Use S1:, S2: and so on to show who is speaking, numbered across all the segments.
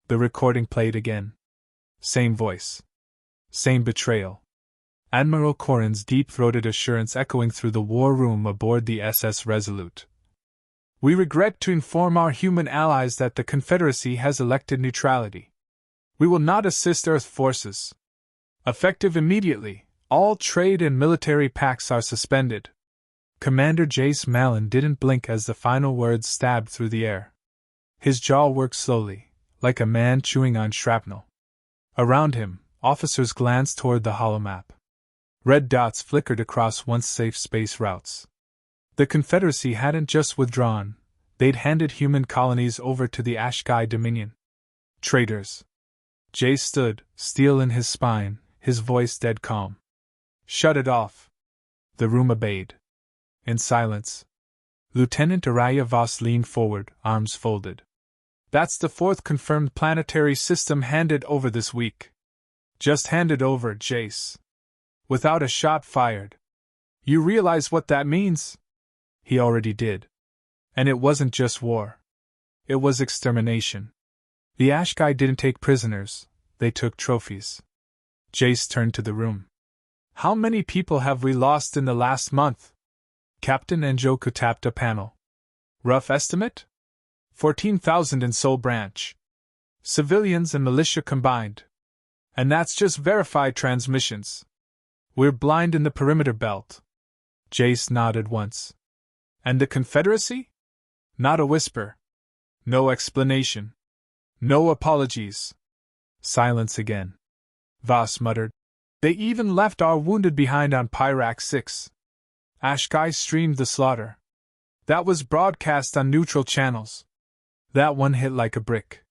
S1: The recording played again. Same voice. Same betrayal. Admiral Corrin's deep-throated assurance echoing through the war room aboard the SS Resolute. We regret to inform our human allies that the Confederacy has elected neutrality. We will not assist Earth forces. Effective immediately, all trade and military pacts are suspended. Commander Jace Malin didn't blink as the final words stabbed through the air. His jaw worked slowly, like a man chewing on shrapnel. Around him, officers glanced toward the holomap. Red dots flickered across once safe space routes. The Confederacy hadn't just withdrawn, they'd handed human colonies over to the Ashkai Dominion. Traitors. Jace stood, steel in his spine, his voice dead calm. Shut it off. The room obeyed. In silence. Lieutenant Araya Voss leaned forward, arms folded. That's the 4th confirmed planetary system handed over this week. Just handed over, Jace. Without a shot fired. You realize what that means? He already did. And it wasn't just war. It was extermination. The Ashkai didn't take prisoners, they took trophies. Jace turned to the room. How many people have we lost in the last month? Captain Njoku tapped a panel. Rough estimate? 14,000 in Soul Branch. Civilians and militia combined. And that's just verified transmissions. We're blind in the perimeter belt. Jace nodded once. And the Confederacy? Not a whisper. No explanation. No apologies. Silence again. Voss muttered. They even left our wounded behind on Pyrak 6. Ashkai streamed the slaughter. That was broadcast on neutral channels. That one hit like a brick.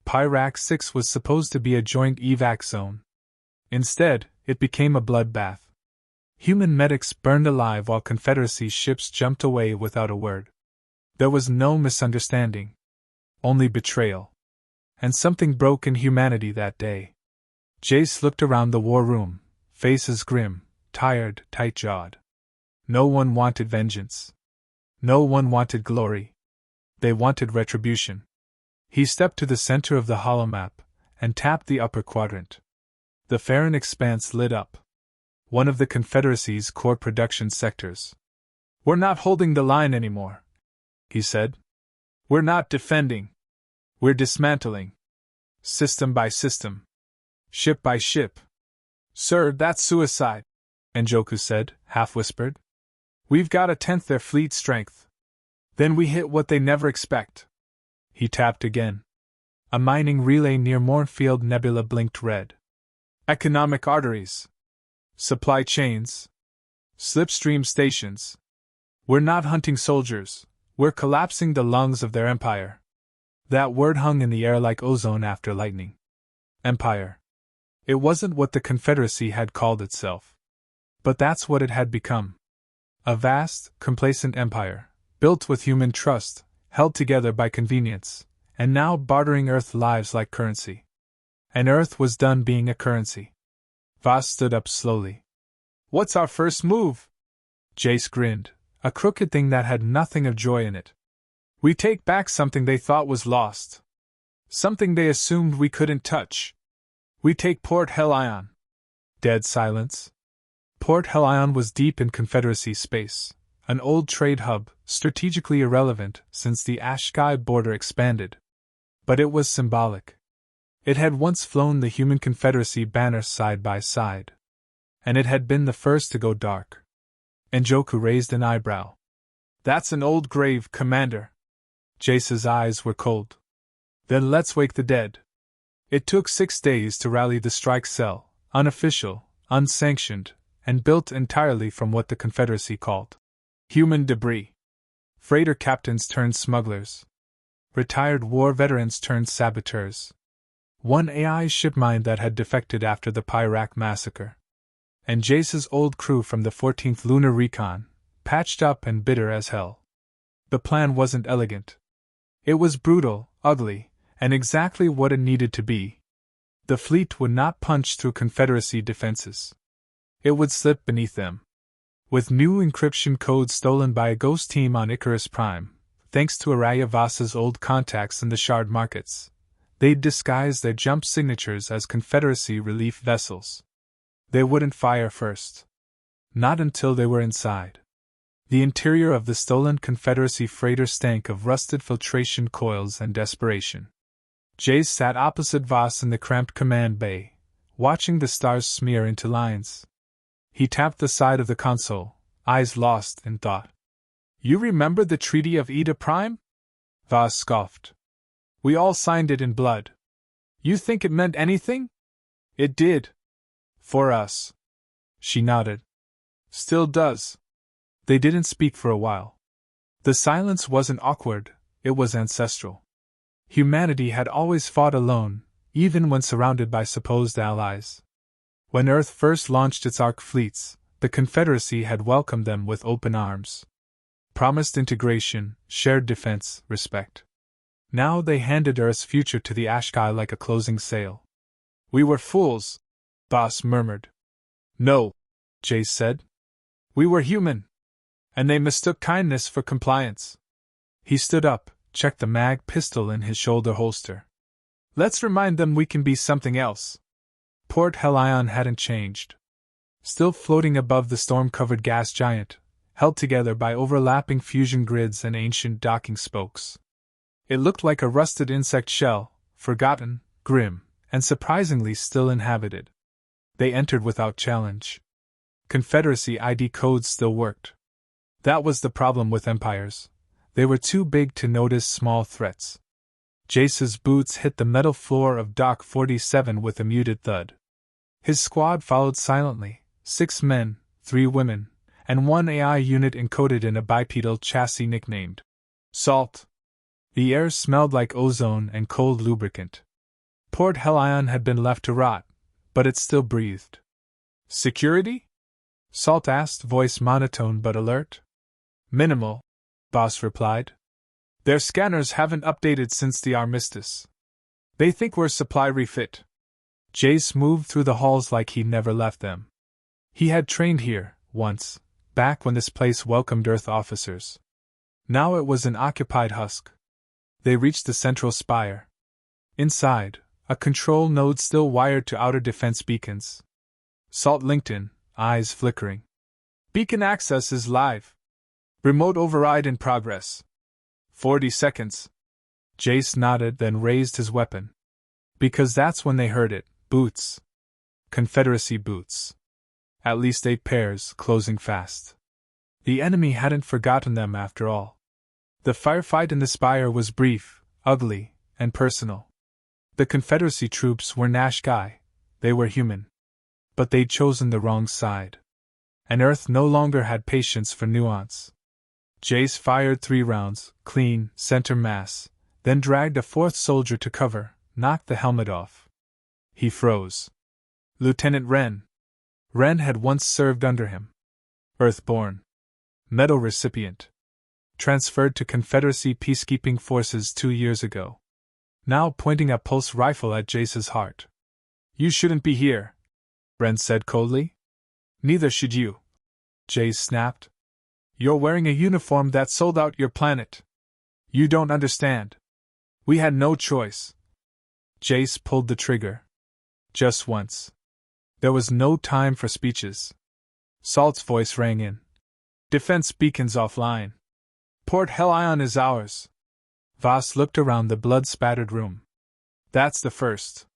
S1: Pyrak 6 was supposed to be a joint evac zone. Instead, it became a bloodbath. Human medics burned alive while Confederacy ships jumped away without a word. There was no misunderstanding. Only betrayal. And something broke in humanity that day. Jace looked around the war room, faces grim, tired, tight-jawed. No one wanted vengeance. No one wanted glory. They wanted retribution. He stepped to the center of the holomap and tapped the upper quadrant. The Farron expanse lit up. One of the Confederacy's core production sectors. We're not holding the line anymore, he said. We're not defending. We're dismantling. System by system. Ship by ship. Sir, that's suicide, Njoku said, half-whispered. We've got 1/10 their fleet strength. Then we hit what they never expect. He tapped again. A mining relay near Mournfield Nebula blinked red. Economic arteries. Supply chains. Slipstream stations. We're not hunting soldiers, we're collapsing the lungs of their empire. That word hung in the air like ozone after lightning. Empire. It wasn't what the Confederacy had called itself. But that's what it had become. A vast, complacent empire, built with human trust, held together by convenience, and now bartering Earth lives like currency. And Earth was done being a currency. Voss stood up slowly. What's our first move? Jace grinned, a crooked thing that had nothing of joy in it. We take back something they thought was lost. Something they assumed we couldn't touch. We take Port Helion. Dead silence. Port Helion was deep in Confederacy space, an old trade hub, strategically irrelevant since the Ashkai border expanded. But it was symbolic. It had once flown the human Confederacy banner side by side. And it had been the first to go dark. Njoku raised an eyebrow. That's an old grave, Commander. Jace's eyes were cold. Then let's wake the dead. It took 6 days to rally the strike cell, unofficial, unsanctioned, and built entirely from what the Confederacy called human debris. Freighter captains turned smugglers. Retired war veterans turned saboteurs. One AI shipmine that had defected after the Pyrak massacre. And Jace's old crew from the 14th Lunar Recon, patched up and bitter as hell. The plan wasn't elegant. It was brutal, ugly, and exactly what it needed to be. The fleet would not punch through Confederacy defenses. It would slip beneath them. With new encryption codes stolen by a ghost team on Icarus Prime, thanks to Araya Voss's old contacts in the shard markets, They'd disguised their jump signatures as Confederacy relief vessels. They wouldn't fire first. Not until they were inside. The interior of the stolen Confederacy freighter stank of rusted filtration coils and desperation. Jace sat opposite Voss in the cramped command bay, watching the stars smear into lines. He tapped the side of the console, eyes lost in thought. You remember the Treaty of Ida Prime? Voss scoffed. We all signed it in blood. You think it meant anything? It did. For us. She nodded. Still does. They didn't speak for a while. The silence wasn't awkward, it was ancestral. Humanity had always fought alone, even when surrounded by supposed allies. When Earth first launched its Ark fleets, the Confederacy had welcomed them with open arms. Promised integration, shared defense, respect. Now they handed Earth's future to the Ashkai like a closing sale. We were fools, Voss murmured. No, Jace said. We were human. And they mistook kindness for compliance. He stood up, checked the mag pistol in his shoulder holster. Let's remind them we can be something else. Port Helion hadn't changed. Still floating above the storm-covered gas giant, held together by overlapping fusion grids and ancient docking spokes. It looked like a rusted insect shell, forgotten, grim, and surprisingly still inhabited. They entered without challenge. Confederacy ID codes still worked. That was the problem with empires. They were too big to notice small threats. Jace's boots hit the metal floor of Dock 47 with a muted thud. His squad followed silently, 6 men, 3 women, and 1 AI unit encoded in a bipedal chassis nicknamed Salt. The air smelled like ozone and cold lubricant. Port Helion had been left to rot, but it still breathed. Security? Salt asked, voice monotone but alert. Minimal, Voss replied. Their scanners haven't updated since the armistice. They think we're supply refit. Jace moved through the halls like he'd never left them. He had trained here, once, back when this place welcomed Earth officers. Now it was an occupied husk. They reached the central spire. Inside, a control node still wired to outer defense beacons. Salt linked in, eyes flickering. Beacon access is live. Remote override in progress. 40 seconds. Jace nodded, then raised his weapon. Because that's when they heard it, boots. Confederacy boots. At least 8 pairs, closing fast. The enemy hadn't forgotten them after all. The firefight in the spire was brief, ugly, and personal. The Confederacy troops were Nashkai, they were human. But they'd chosen the wrong side. And Earth no longer had patience for nuance. Jace fired 3 rounds, clean, center mass, then dragged a 4th soldier to cover, knocked the helmet off. He froze. Lieutenant Wren. Wren had once served under him. Earthborn. Medal recipient. Transferred to Confederacy peacekeeping forces 2 years ago. Now pointing a pulse rifle at Jace's heart. You shouldn't be here, Wren said coldly. Neither should you, Jace snapped. You're wearing a uniform that sold out your planet. You don't understand. We had no choice. Jace pulled the trigger. Just once. There was no time for speeches. Salt's voice rang in. Defense beacons offline. Port Helion is ours. Voss looked around the blood-spattered room. That's the first.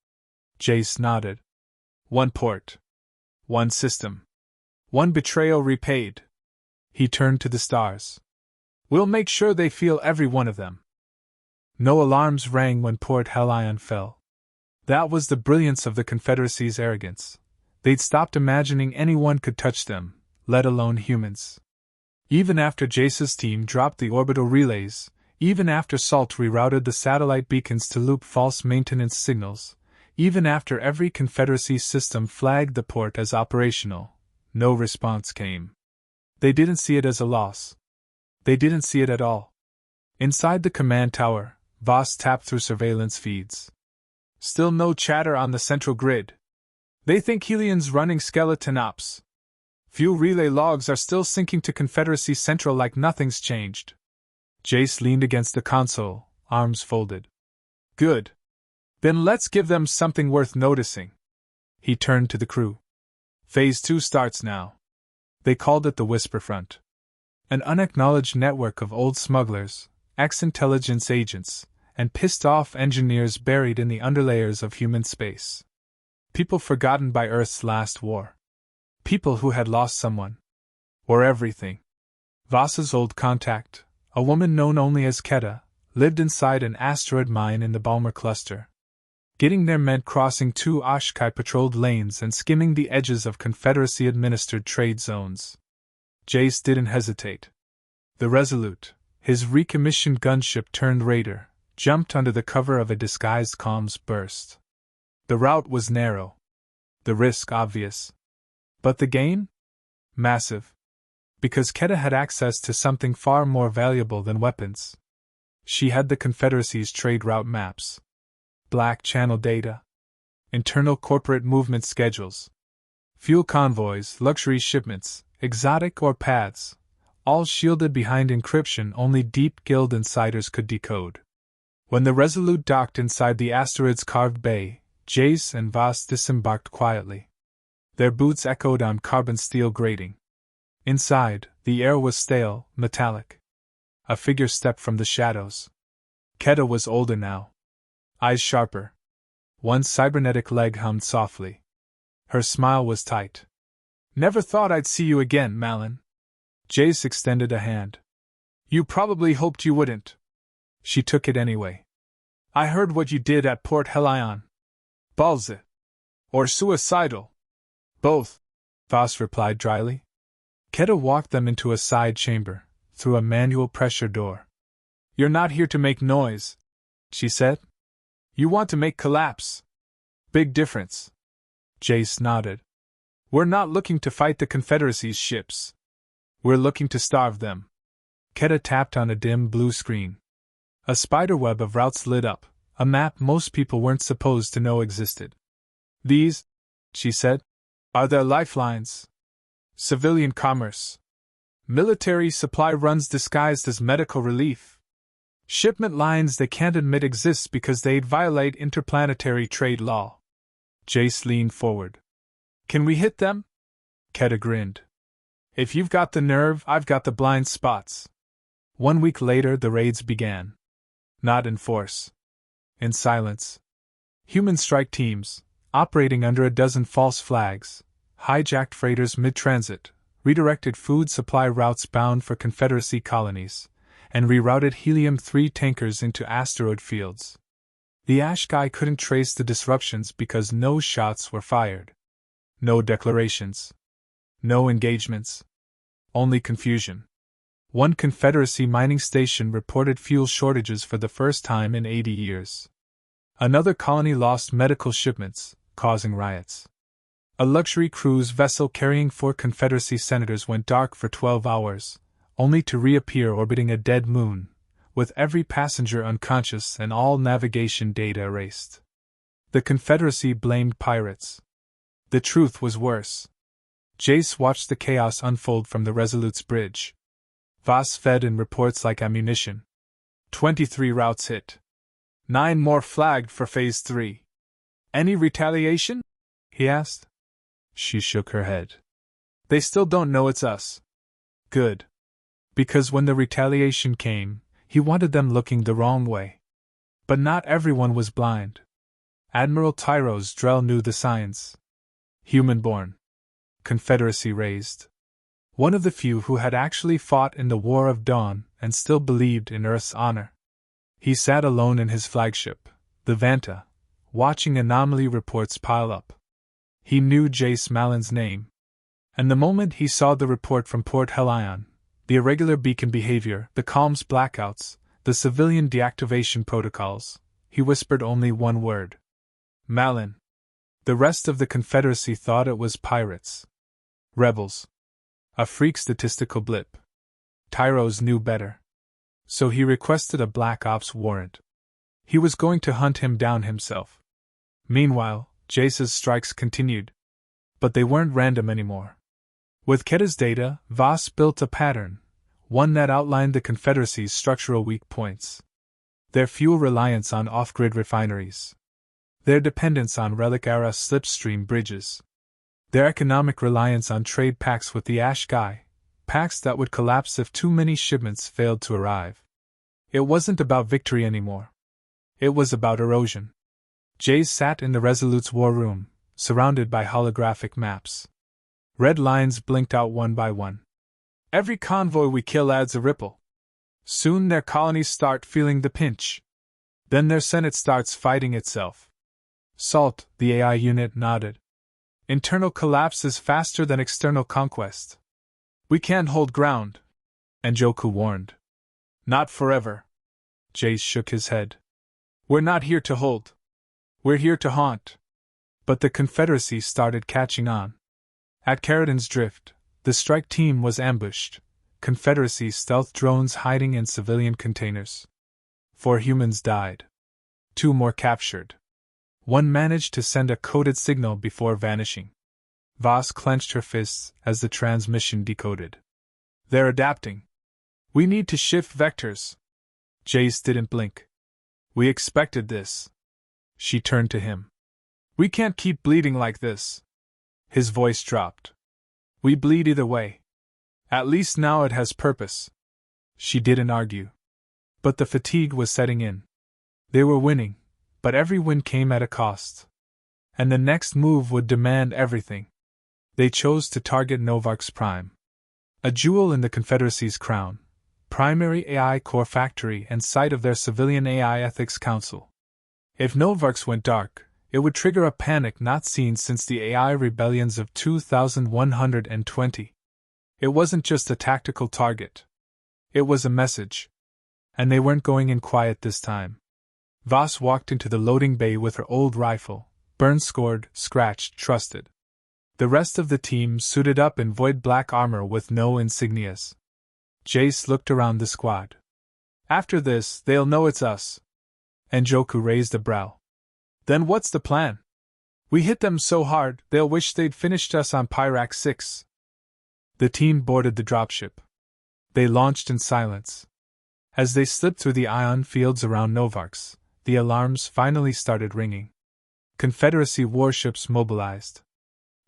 S1: Jace nodded. 1 port. 1 system. 1 betrayal repaid. He turned to the stars. We'll make sure they feel every one of them. No alarms rang when Port Helion fell. That was the brilliance of the Confederacy's arrogance. They'd stopped imagining anyone could touch them, let alone humans. Even after Jace's team dropped the orbital relays, even after Salt rerouted the satellite beacons to loop false maintenance signals, even after every Confederacy system flagged the port as operational, no response came. They didn't see it as a loss. They didn't see it at all. Inside the command tower, Voss tapped through surveillance feeds. Still no chatter on the central grid. They think Helion's running skeleton ops. Fuel relay logs are still syncing to Confederacy Central like nothing's changed. Jace leaned against the console, arms folded. Good. Then let's give them something worth noticing. He turned to the crew. Phase 2 starts now. They called it the Whisper Front. An unacknowledged network of old smugglers, ex-intelligence agents, and pissed-off engineers buried in the underlayers of human space. People forgotten by Earth's last war. People who had lost someone. Or everything. Voss's old contact, a woman known only as Keta, lived inside an asteroid mine in the Balmer cluster. Getting there meant crossing 2 Ashkai patrolled lanes and skimming the edges of Confederacy-administered trade zones. Jace didn't hesitate. The Resolute, his recommissioned gunship turned raider, jumped under the cover of a disguised comms burst. The route was narrow. The risk obvious. But the gain? Massive. Because Keta had access to something far more valuable than weapons. She had the Confederacy's trade route maps. Black Channel data. Internal corporate movement schedules. Fuel convoys, luxury shipments, exotic ore paths, all shielded behind encryption only deep guild insiders could decode. When the Resolute docked inside the asteroid's carved bay, Jace and Voss disembarked quietly. Their boots echoed on carbon steel grating. Inside, the air was stale, metallic. A figure stepped from the shadows. Keta was older now. Eyes sharper. One cybernetic leg hummed softly. Her smile was tight. Never thought I'd see you again, Malin. Jace extended a hand. You probably hoped you wouldn't. She took it anyway. I heard what you did at Port Helion. Balls. Or suicidal. Both, Voss replied dryly. Keta walked them into a side chamber, through a manual pressure door. You're not here to make noise, she said. You want to make collapse. Big difference. Jace nodded. We're not looking to fight the Confederacy's ships. We're looking to starve them. Keta tapped on a dim blue screen. A spiderweb of routes lit up, a map most people weren't supposed to know existed. These, she said, are their lifelines. Civilian commerce. Military supply runs disguised as medical relief. Shipment lines they can't admit exist because they'd violate interplanetary trade law. Jace leaned forward. Can we hit them? Keta grinned. If you've got the nerve, I've got the blind spots. 1 week later, the raids began. Not in force. In silence. Human strike teams, operating under a dozen false flags, hijacked freighters mid-transit, redirected food supply routes bound for Confederacy colonies, and rerouted Helium-3 tankers into asteroid fields. The Ashkai couldn't trace the disruptions because no shots were fired. No declarations. No engagements. Only confusion. One Confederacy mining station reported fuel shortages for the first time in 80 years. Another colony lost medical shipments, causing riots. A luxury cruise vessel carrying 4 Confederacy senators went dark for 12 hours, only to reappear orbiting a dead moon, with every passenger unconscious and all navigation data erased. The Confederacy blamed pirates. The truth was worse. Jace watched the chaos unfold from the Resolute's bridge. Voss fed in reports like ammunition. 23 routes hit. 9 more flagged for Phase 3. Any retaliation? He asked. She shook her head. They still don't know it's us. Good. Because when the retaliation came, he wanted them looking the wrong way. But not everyone was blind. Admiral Tyros Drell knew the signs. Human-born. Confederacy raised. One of the few who had actually fought in the War of Dawn and still believed in Earth's honor. He sat alone in his flagship, the Vanta, watching anomaly reports pile up. He knew Jace Malin's name. And the moment he saw the report from Port Helion, the irregular beacon behavior, the comms blackouts, the civilian deactivation protocols, he whispered only one word. Malin. The rest of the Confederacy thought it was pirates. Rebels. A freak statistical blip. Tyros knew better. So he requested a Black Ops warrant. He was going to hunt him down himself. Meanwhile, Jace's strikes continued. But they weren't random anymore. With Keta's data, Voss built a pattern, one that outlined the Confederacy's structural weak points. Their fuel reliance on off-grid refineries. their dependence on relic-era slipstream bridges, their economic reliance on trade pacts with the SCI-FI, pacts that would collapse if too many shipments failed to arrive. It wasn't about victory anymore. It was about erosion. Jace sat in the Resolute's war room, surrounded by holographic maps. Red lines blinked out one by one. Every convoy we kill adds a ripple. Soon their colonies start feeling the pinch. Then their senate starts fighting itself. Salt, the AI unit, nodded. Internal collapse is faster than external conquest. We can't hold ground, Anjoku warned. Not forever. Jace shook his head. We're not here to hold. We're here to haunt. But the Confederacy started catching on. At Carradin's Drift, the strike team was ambushed, Confederacy stealth drones hiding in civilian containers. 4 humans died. 2 more captured. One managed to send a coded signal before vanishing. Voss clenched her fists as the transmission decoded. They're adapting. We need to shift vectors. Jace didn't blink. We expected this. She turned to him. We can't keep bleeding like this. His voice dropped. We bleed either way. At least now it has purpose. She didn't argue. But the fatigue was setting in. They were winning, but every win came at a cost. And the next move would demand everything. They chose to target Novark's Prime. A jewel in the Confederacy's crown, primary AI core factory and site of their Civilian AI Ethics Council. If Novark's went dark, it would trigger a panic not seen since the AI rebellions of 2120. It wasn't just a tactical target. It was a message. And they weren't going in quiet this time. Voss walked into the loading bay with her old rifle, burn-scored, scratched, trusted. The rest of the team suited up in void black armor with no insignias. Jace looked around the squad. After this, they'll know it's us. Anjoku raised a brow. Then what's the plan? We hit them so hard, they'll wish they'd finished us on Pyrak 6. The team boarded the dropship. They launched in silence. As they slipped through the ion fields around Novark's, the alarms finally started ringing. Confederacy warships mobilized.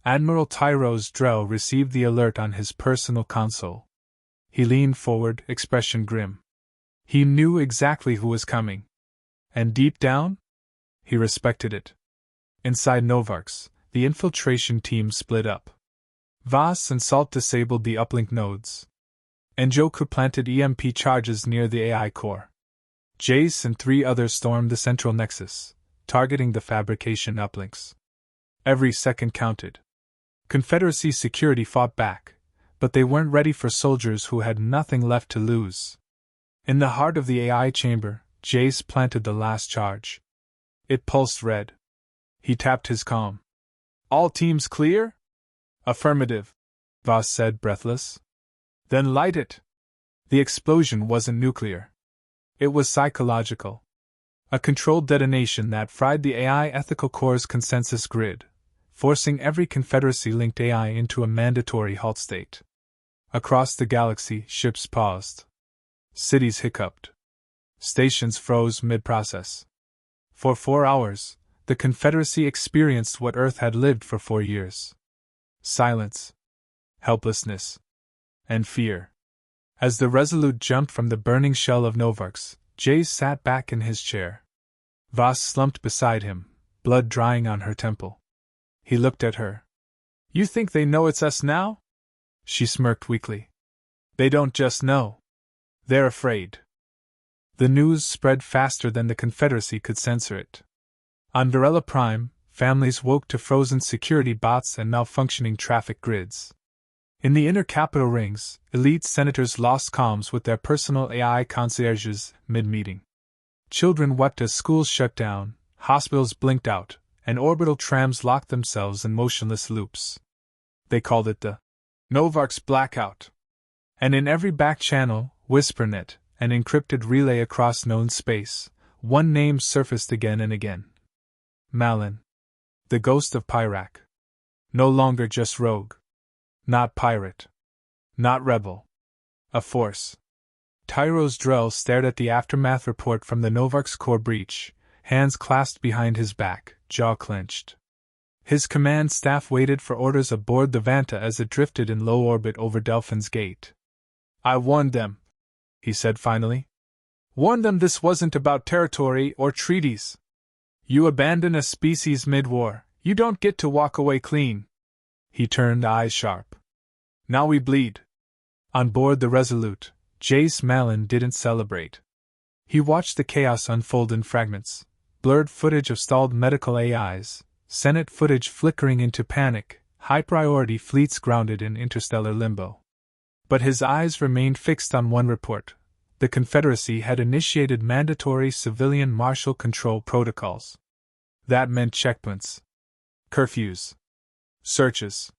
S1: Admiral Tyros Drell received the alert on his personal console. He leaned forward, expression grim. He knew exactly who was coming. And deep down, he respected it. Inside Novark's, the infiltration team split up. Voss and Salt disabled the uplink nodes. Anjoku planted EMP charges near the AI core. Jace and 3 others stormed the central nexus, targeting the fabrication uplinks. Every second counted. Confederacy security fought back, but they weren't ready for soldiers who had nothing left to lose. In the heart of the AI chamber, Jace planted the last charge. It pulsed red. He tapped his comm. All teams clear? Affirmative, Voss said, breathless. Then light it. The explosion wasn't nuclear. It was psychological. A controlled detonation that fried the AI ethical core's consensus grid, forcing every Confederacy-linked AI into a mandatory halt state. Across the galaxy, ships paused. Cities hiccuped. Stations froze mid-process. For 4 hours, the Confederacy experienced what Earth had lived for 4 years. Silence, helplessness, and fear. As the Resolute jumped from the burning shell of Novark's, Jace sat back in his chair. Voss slumped beside him, blood drying on her temple. He looked at her. You think they know it's us now? She smirked weakly. They don't just know. They're afraid. The news spread faster than the Confederacy could censor it. On Varela Prime, families woke to frozen security bots and malfunctioning traffic grids. In the inner capital rings, elite senators lost comms with their personal AI concierges mid-meeting. Children wept as schools shut down, hospitals blinked out, and orbital trams locked themselves in motionless loops. They called it the Novark's blackout. And in every back channel, WhisperNet, an encrypted relay across known space, one name surfaced again and again. Malin. The ghost of Pyrak. No longer just rogue. Not pirate. Not rebel. A force. Tyros Drell stared at the aftermath report from the Novark's core breach, hands clasped behind his back, jaw clenched. His command staff waited for orders aboard the Vanta as it drifted in low orbit over Delphin's Gate. "I warned them," he said finally. "Warned them this wasn't about territory or treaties. You abandon a species mid-war, you don't get to walk away clean." He turned, eyes sharp. "Now we bleed." On board the Resolute, Jace Malin didn't celebrate. He watched the chaos unfold in fragments, blurred footage of stalled medical AIs, Senate footage flickering into panic, high-priority fleets grounded in interstellar limbo. But his eyes remained fixed on one report. The Confederacy had initiated mandatory civilian martial control protocols. That meant checkpoints, curfews, searches.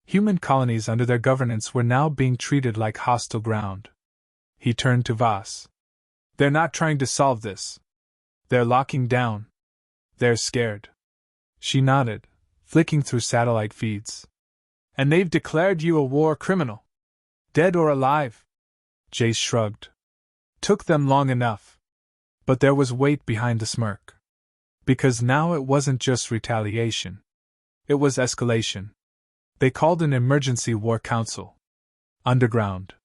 S1: Human colonies under their governance were now being treated like hostile ground. He turned to Voss. "They're not trying to solve this. They're locking down. They're scared." She nodded, flicking through satellite feeds. "And they've declared you a war criminal. Dead or alive?" Jace shrugged. "Took them long enough." But there was weight behind the smirk. Because now it wasn't just retaliation. It was escalation. They called an emergency war council. Underground.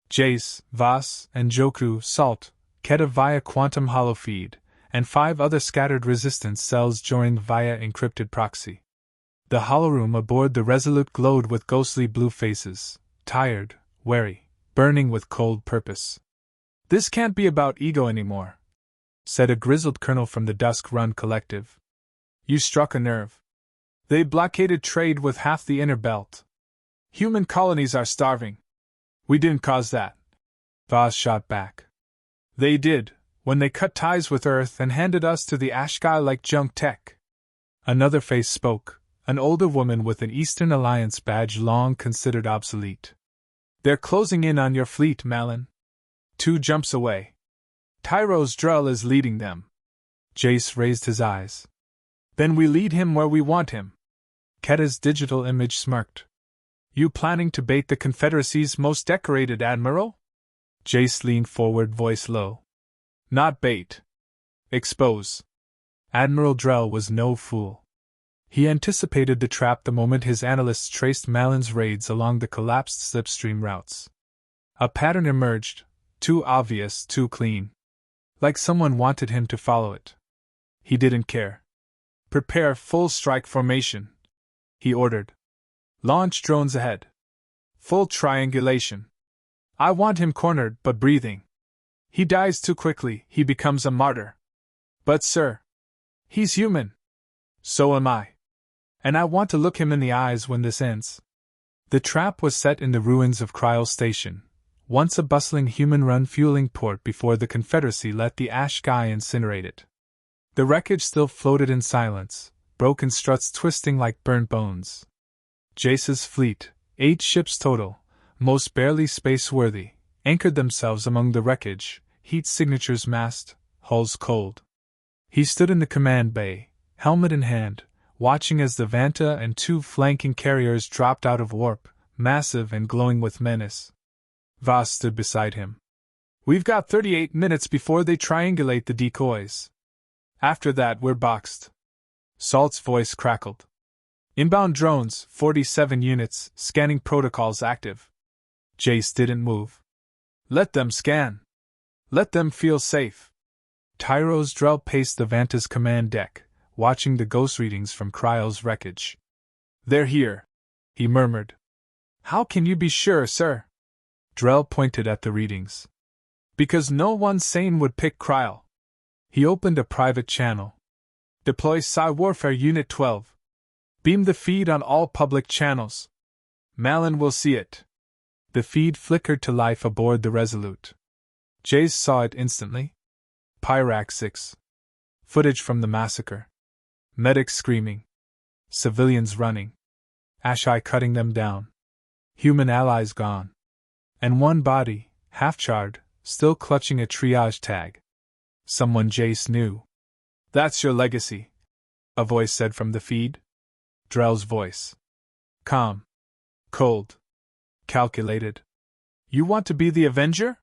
S1: Jace, Voss, and Joku Salt, Keta via quantum holofeed, and 5 other scattered resistance cells joined via encrypted proxy. The holoroom aboard the Resolute glowed with ghostly blue faces, tired, wary, burning with cold purpose. "This can't be about ego anymore," said a grizzled colonel from the Dusk Run Collective. "You struck a nerve. They blockaded trade with half the inner belt. Human colonies are starving. We didn't cause that," Voss shot back. "They did, when they cut ties with Earth and handed us to the Ashkai like junk tech." Another face spoke, an older woman with an Eastern Alliance badge long considered obsolete. "They're closing in on your fleet, Malin. 2 jumps away. Tyros Drell is leading them." Jace raised his eyes. "Then we lead him where we want him." Keta's digital image smirked. "You planning to bait the Confederacy's most decorated admiral?" Jace leaned forward, voice low. "Not bait. Expose." Admiral Drell was no fool. He anticipated the trap the moment his analysts traced Malin's raids along the collapsed slipstream routes. A pattern emerged, too obvious, too clean. Like someone wanted him to follow it. He didn't care. "Prepare full strike formation," he ordered. "Launch drones ahead. Full triangulation. I want him cornered but breathing. He dies too quickly, he becomes a martyr." "But sir, he's human." "So am I. And I want to look him in the eyes when this ends." The trap was set in the ruins of Kryl Station, once a bustling human-run fueling port before the Confederacy let the Ashkai incinerate it. The wreckage still floated in silence, broken struts twisting like burnt bones. Jace's fleet, 8 ships total, most barely space-worthy, anchored themselves among the wreckage, heat signatures masked, hulls cold. He stood in the command bay, helmet in hand, watching as the Vanta and 2 flanking carriers dropped out of warp, massive and glowing with menace. Voss stood beside him. "We've got 38 minutes before they triangulate the decoys. After that, we're boxed." Salt's voice crackled. "Inbound drones, 47 units, scanning protocols active." Jace didn't move. "Let them scan. Let them feel safe." Tyros Drell paced the Vanta's command deck, watching the ghost readings from Kryle's wreckage. "They're here," he murmured. "How can you be sure, sir?" Drell pointed at the readings. "Because no one sane would pick Kryle." He opened a private channel. "Deploy Psi Warfare Unit 12. Beam the feed on all public channels. Malin will see it." The feed flickered to life aboard the Resolute. Jace saw it instantly. Pyrac 6. Footage from the massacre. Medics screaming. Civilians running. Ashai cutting them down. Human allies gone. And one body, half-charred, still clutching a triage tag. Someone Jace knew. "That's your legacy," a voice said from the feed. Drell's voice. Calm. Cold. Calculated. "You want to be the Avenger?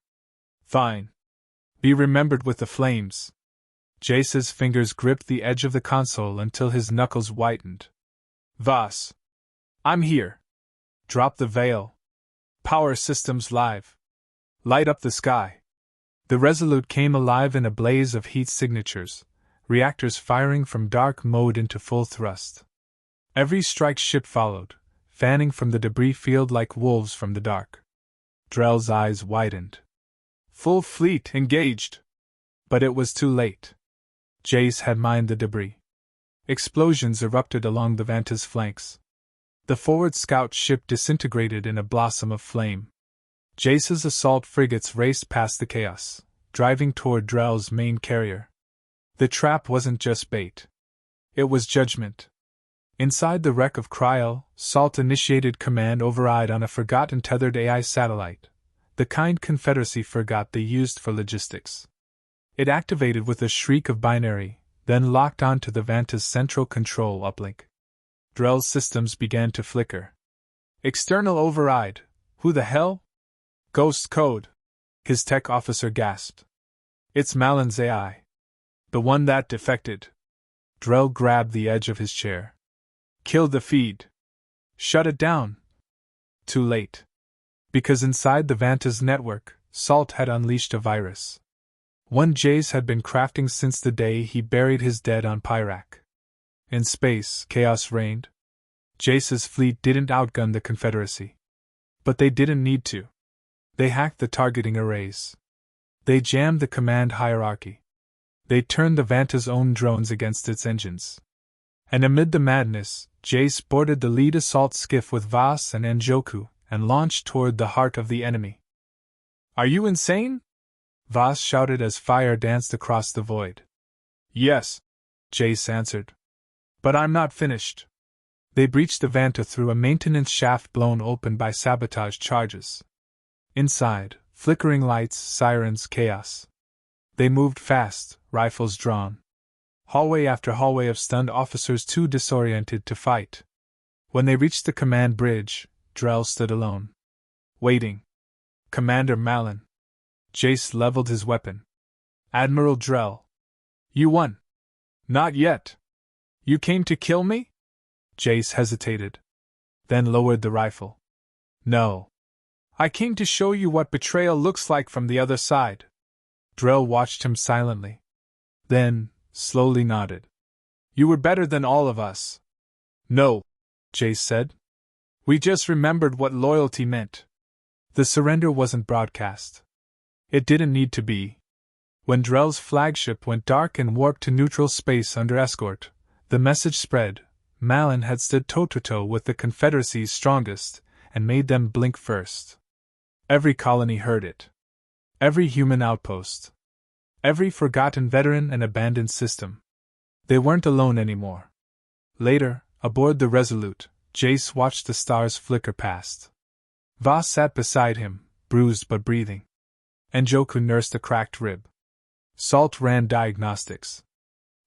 S1: Fine. Be remembered with the flames." Jace's fingers gripped the edge of the console until his knuckles whitened. Voss. I'm here. Drop the veil. Power systems live. Light up the sky. The Resolute came alive in a blaze of heat signatures, reactors firing from dark mode into full thrust. Every strike ship followed, fanning from the debris field like wolves from the dark. Drell's eyes widened. Full fleet engaged! But it was too late. Jace had mined the debris. Explosions erupted along the Vanta's flanks. The forward scout ship disintegrated in a blossom of flame. Jace's assault frigates raced past the chaos, driving toward Drell's main carrier. The trap wasn't just bait. It was judgment. Inside the wreck of Cryo, Salt initiated command override on a forgotten tethered AI satellite, the kind Confederacy forgot they used for logistics. It activated with a shriek of binary, then locked onto the Vanta's central control uplink. Drell's systems began to flicker. External override. Who the hell? Ghost code. His tech officer gasped. It's Malin's AI. The one that defected. Drell grabbed the edge of his chair. Kill the feed. Shut it down. Too late. Because inside the Vanta's network, Salt had unleashed a virus. One Jace had been crafting since the day he buried his dead on Pyrak. In space, chaos reigned. Jace's fleet didn't outgun the Confederacy. But they didn't need to. They hacked the targeting arrays. They jammed the command hierarchy. They turned the Vanta's own drones against its engines. And amid the madness, Jace boarded the lead assault skiff with Voss and Anjoku and launched toward the heart of the enemy. Are you insane? Voss shouted as fire danced across the void. Yes, Jace answered. But I'm not finished. They breached the Vanta through a maintenance shaft blown open by sabotage charges. Inside, flickering lights, sirens, chaos. They moved fast, rifles drawn. Hallway after hallway of stunned officers too disoriented to fight. When they reached the command bridge, Drell stood alone. Waiting. Commander Malin. Jace leveled his weapon. Admiral Drell. You won. Not yet. You came to kill me? Jace hesitated. Then lowered the rifle. No. I came to show you what betrayal looks like from the other side. Drell watched him silently. Then, slowly nodded. You were better than all of us. No, Jace said. We just remembered what loyalty meant. The surrender wasn't broadcast. It didn't need to be. When Drell's flagship went dark and warped to neutral space under escort, the message spread. Malin had stood toe-to-toe with the Confederacy's strongest, and made them blink first. Every colony heard it. Every human outpost. Every forgotten veteran and abandoned system. They weren't alone anymore. Later, aboard the Resolute, Jace watched the stars flicker past. Voss sat beside him, bruised but breathing. Anjoku nursed a cracked rib. Salt ran diagnostics.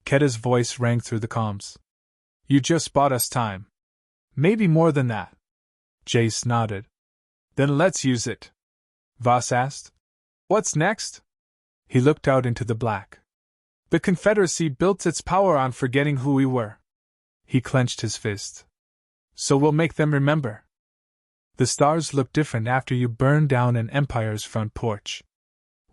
S1: Ketta's voice rang through the comms. You just bought us time. Maybe more than that. Jace nodded. Then let's use it. Voss asked. What's next? He looked out into the black. The Confederacy built its power on forgetting who we were. He clenched his fist. So we'll make them remember. The stars look different after you burn down an empire's front porch.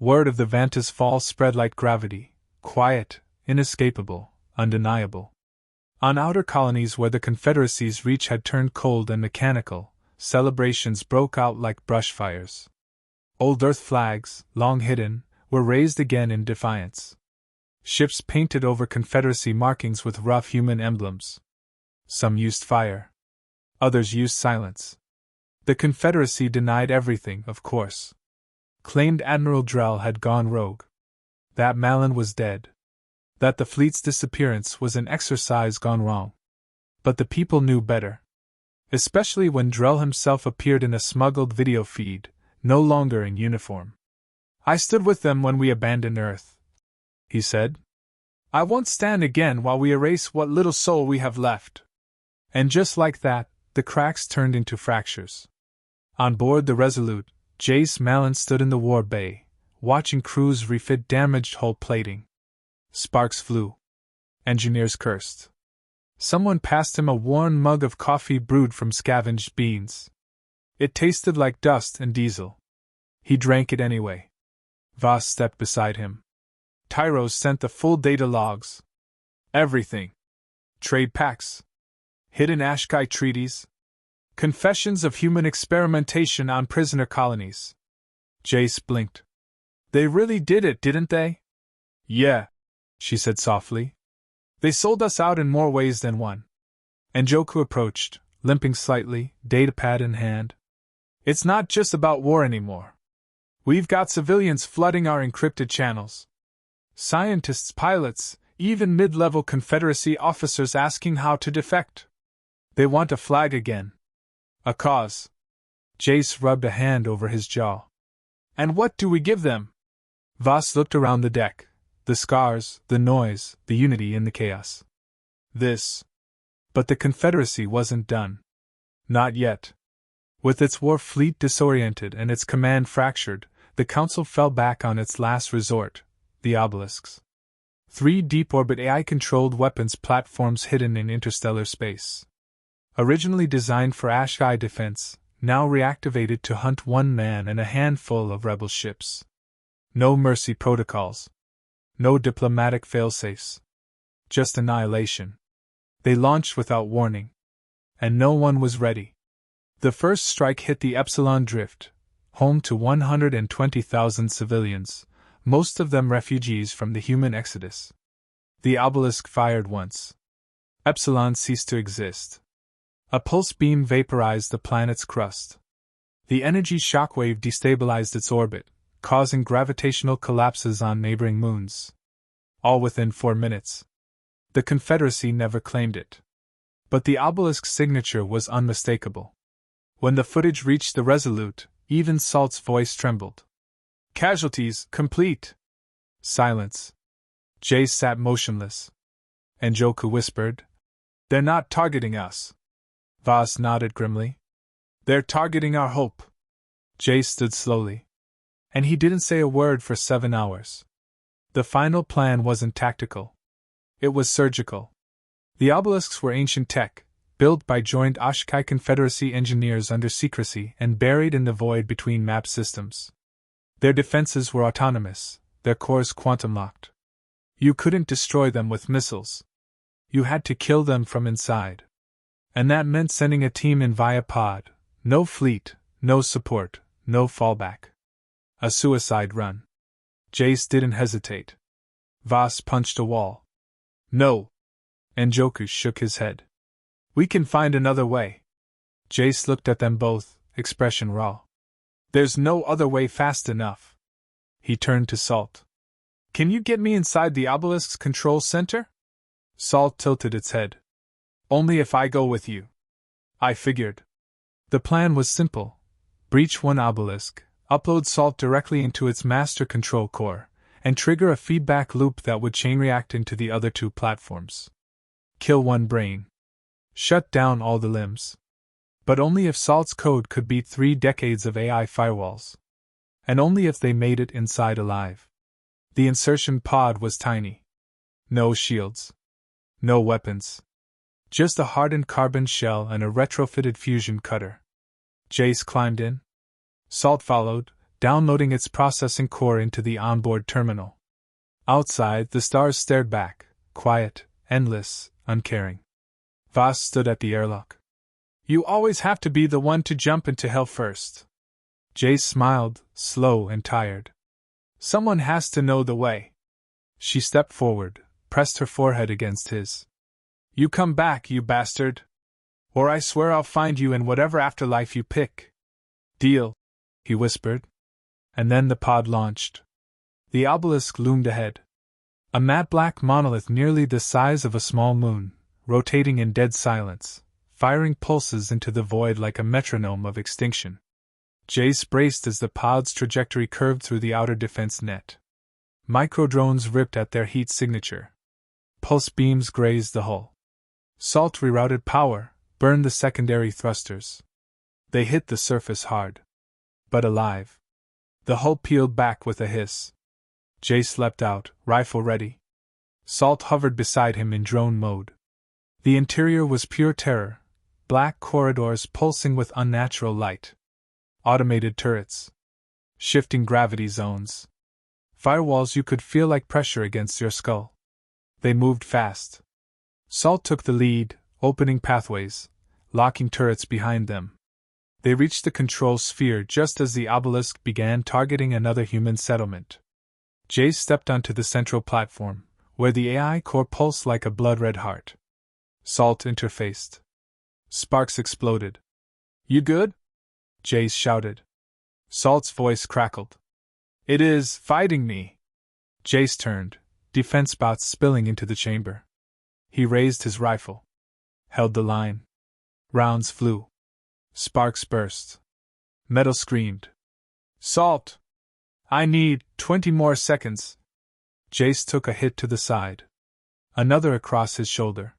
S1: Word of the Vanta's fall spread like gravity, quiet, inescapable, undeniable. On outer colonies where the Confederacy's reach had turned cold and mechanical, celebrations broke out like brush fires. Old Earth flags, long hidden, were raised again in defiance. Ships painted over Confederacy markings with rough human emblems. Some used fire. Others used silence. The Confederacy denied everything, of course. Claimed Admiral Drell had gone rogue. That Malin was dead. That the fleet's disappearance was an exercise gone wrong. But the people knew better. Especially when Drell himself appeared in a smuggled video feed, no longer in uniform. I stood with them when we abandoned Earth, he said. I won't stand again while we erase what little soul we have left. And just like that, the cracks turned into fractures. On board the Resolute, Jace Malin stood in the war bay, watching crews refit damaged hull plating. Sparks flew. Engineers cursed. Someone passed him a worn mug of coffee brewed from scavenged beans. It tasted like dust and diesel. He drank it anyway. Voss stepped beside him. Tyros sent the full data logs. Everything. Trade packs. Hidden SCI treaties. Confessions of human experimentation on prisoner colonies. Jace blinked. They really did it, didn't they? Yeah, she said softly. They sold us out in more ways than one. And Joku approached, limping slightly, datapad in hand. It's not just about war anymore. We've got civilians flooding our encrypted channels. Scientists, pilots, even mid-level Confederacy officers asking how to defect. They want a flag again. A cause. Jace rubbed a hand over his jaw. And what do we give them? Voss looked around the deck. The scars, the noise, the unity in the chaos. This. But the Confederacy wasn't done. Not yet. With its war fleet disoriented and its command fractured, the Council fell back on its last resort, the obelisks. 3 deep-orbit AI-controlled weapons platforms hidden in interstellar space. Originally designed for SCI defense, now reactivated to hunt one man and a handful of rebel ships. No mercy protocols. No diplomatic failsafes. Just annihilation. They launched without warning. And no one was ready. The first strike hit the Epsilon Drift, home to 120,000 civilians, most of them refugees from the human exodus. The obelisk fired once. Epsilon ceased to exist. A pulse beam vaporized the planet's crust. The energy shockwave destabilized its orbit, causing gravitational collapses on neighboring moons. All within 4 minutes. The Confederacy never claimed it. But the obelisk's signature was unmistakable. When the footage reached the Resolute, even Salt's voice trembled. Casualties complete. Silence. Jace sat motionless. And Joku whispered, They're not targeting us. Voss nodded grimly. They're targeting our hope. Jace stood slowly. And he didn't say a word for 7 hours. The final plan wasn't tactical. It was surgical. The obelisks were ancient tech, built by joint SCI Confederacy engineers under secrecy and buried in the void between map systems. Their defenses were autonomous, their cores quantum-locked. You couldn't destroy them with missiles. You had to kill them from inside. And that meant sending a team in via pod, no fleet, no support, no fallback. A suicide run. Jace didn't hesitate. Voss punched a wall. No. And Joku shook his head. We can find another way. Jace looked at them both, expression raw. There's no other way fast enough. He turned to Salt. Can you get me inside the obelisk's control center? Salt tilted its head. Only if I go with you. I figured. The plan was simple. Breach one obelisk, upload Salt directly into its master control core, and trigger a feedback loop that would chain react into the other 2 platforms. Kill one brain. Shut down all the limbs. But only if Salt's code could beat 3 decades of AI firewalls. And only if they made it inside alive. The insertion pod was tiny. No shields. No weapons. Just a hardened carbon shell and a retrofitted fusion cutter. Jace climbed in. Salt followed, downloading its processing core into the onboard terminal. Outside, the stars stared back, quiet, endless, uncaring. Voss stood at the airlock. You always have to be the one to jump into hell first. Jace smiled, slow and tired. Someone has to know the way. She stepped forward, pressed her forehead against his. You come back, you bastard. Or I swear I'll find you in whatever afterlife you pick. Deal, he whispered. And then the pod launched. The obelisk loomed ahead. A matte black monolith nearly the size of a small moon, rotating in dead silence, firing pulses into the void like a metronome of extinction. Jace braced as the pod's trajectory curved through the outer defense net. Microdrones ripped at their heat signature. Pulse beams grazed the hull. Salt rerouted power, burned the secondary thrusters. They hit the surface hard. But alive. The hull peeled back with a hiss. Jace leapt out, rifle ready. Salt hovered beside him in drone mode. The interior was pure terror, black corridors pulsing with unnatural light. Automated turrets. Shifting gravity zones. Firewalls you could feel like pressure against your skull. They moved fast. Salt took the lead, opening pathways, locking turrets behind them. They reached the control sphere just as the obelisk began targeting another human settlement. Jace stepped onto the central platform, where the AI core pulsed like a blood-red heart. Salt interfaced. Sparks exploded. "You good?" Jace shouted. Salt's voice crackled. "It is fighting me." Jace turned, defense bots spilling into the chamber. He raised his rifle. Held the line. Rounds flew. Sparks burst. Metal screamed. "Salt! I need 20 more seconds." Jace took a hit to the side. Another across his shoulder.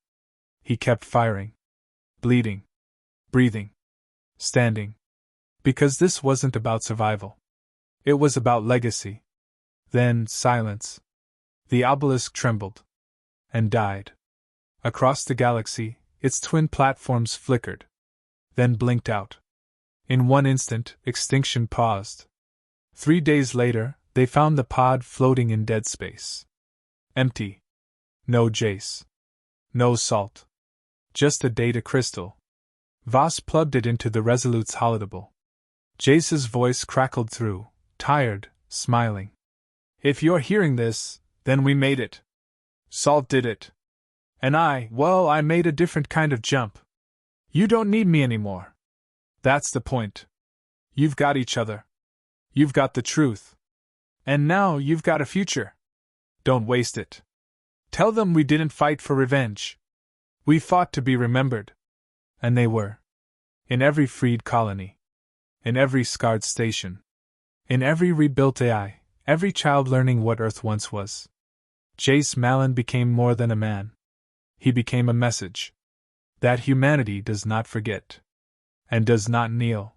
S1: He kept firing. Bleeding. Breathing. Standing. Because this wasn't about survival. It was about legacy. Then silence. The obelisk trembled. And died. Across the galaxy, its twin platforms flickered. Then blinked out. In one instant, extinction paused. 3 days later, they found the pod floating in dead space. Empty. No Jace. No Salt. Just a data crystal. Voss plugged it into the Resolute's holodeble. Jace's voice crackled through, tired, smiling. "If you're hearing this, then we made it. Salt did it. And I made a different kind of jump. You don't need me anymore. That's the point. You've got each other. You've got the truth. And now you've got a future. Don't waste it. Tell them we didn't fight for revenge. We fought to be remembered." And they were. In every freed colony. In every scarred station. In every rebuilt AI, every child learning what Earth once was. Jace Malin became more than a man. He became a message. That humanity does not forget. And does not kneel.